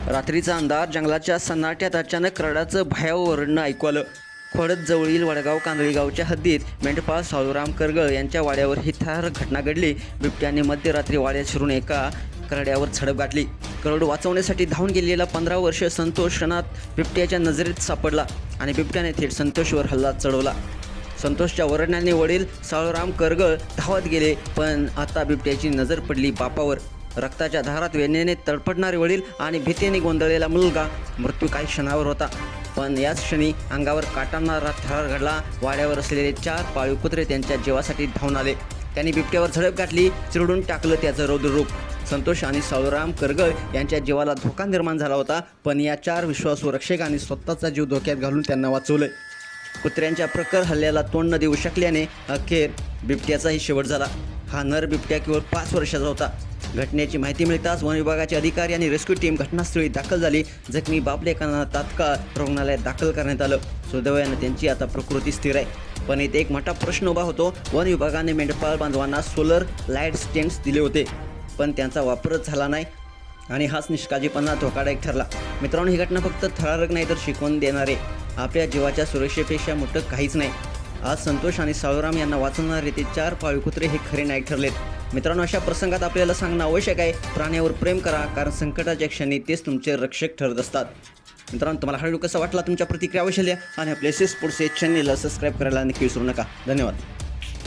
रात्रीचा अंधार, जंगलाच्या सन्नाट्यात अचानक करडाचं भयावह ओरडणं ऐकू आलं. खोडद जवळील वडगाव कांदळी गावच्या हद्दीत मेंढपाळ साळूराम करगळ यांच्या वाड्यावर ही थरारक घटना घडली. बिबट्याने मध्यरात्री वाड्यात शिरून एका करड्यावर झडप गाठली. करड वाचवण्यासाठी धावून गेलेला 15 वर्षीय संतोष क्षणात बिबट्याच्या नजरेत सापडला आणि बिबट्याने थेट संतोषवर हल्ला चढवला. संतोषच्या ओरडण्याने वडील साळूराम करगळ धावत गेले, पण आता बिबट्याची नजर पडली बापावर. रक्ताच्या धारात वेदनेने तडफडणारे वडील आणि भीतीने गोंधळलेला मुलगा. मृत्यू काही क्षणावर होता, पण याच क्षणी अंगावर काटांना थरार घडला. वाड्यावर असलेले 4 पाळीव कुत्रे त्यांच्या जीवासाठी धावून आले. त्यांनी बिबट्यावर झडप गाठली, चिरडून टाकलं त्याचं रौद्र रूप. संतोष आणि साळूराम करगळ यांच्या जीवाला धोका निर्माण झाला होता, पण या 4 विश्वासू रक्षकांनी स्वतःचा जीव धोक्यात घालून त्यांना वाचवलं. कुत्र्यांच्या प्रखर हल्ल्याला तोंड न देऊ शकल्याने अखेर बिबट्याचाही शेवट झाला. हा नर बिबट्या केवळ 5 वर्षाचा होता. घटनेची माहिती मिळताच वन विभागाचे अधिकारी आणि रेस्क्यू टीम घटनास्थळी दाखल झाली. जखमी बापलेकांना तात्काळ रुग्णालयात दाखल करण्यात आलं. सुदैवाने त्यांची आता प्रकृती स्थिर आहे. पण इथे एक मोठा प्रश्न उभा होतो. वन विभागाने मेंढपाळ बांधवांना सोलर लाईट स्टेंट्स दिले होते, पण त्यांचा वापरच झाला नाही आणि हाच निष्काळजीपणा धोकादायक ठरला. मित्रांनो, ही घटना फक्त थरारक नाही तर शिकवून देणारे आपल्या जीवाच्या सुरक्षेपेक्षा मोठं काहीच नाही. आज संतोष आणि साळूराम यांना वाचवणारे ते 4 पाळीव कुत्रे हे खरे नायक ठरलेत. मित्रांनो, अशा प्रसंगात आपल्याला सांगणं आवश्यक आहे, प्राण्यावर प्रेम करा, कारण संकटाच्या क्षणी तेच तुमचे रक्षक ठरत असतात. मित्रांनो, तुम्हाला हा व्हिडिओ कसा वाटला, तुमच्या प्रतिक्रिया अवश्य लिहा आणि आपल्या स्पोर्ट्स चॅनेलला सबस्क्राईब करायला नक्की विसरू नका. धन्यवाद.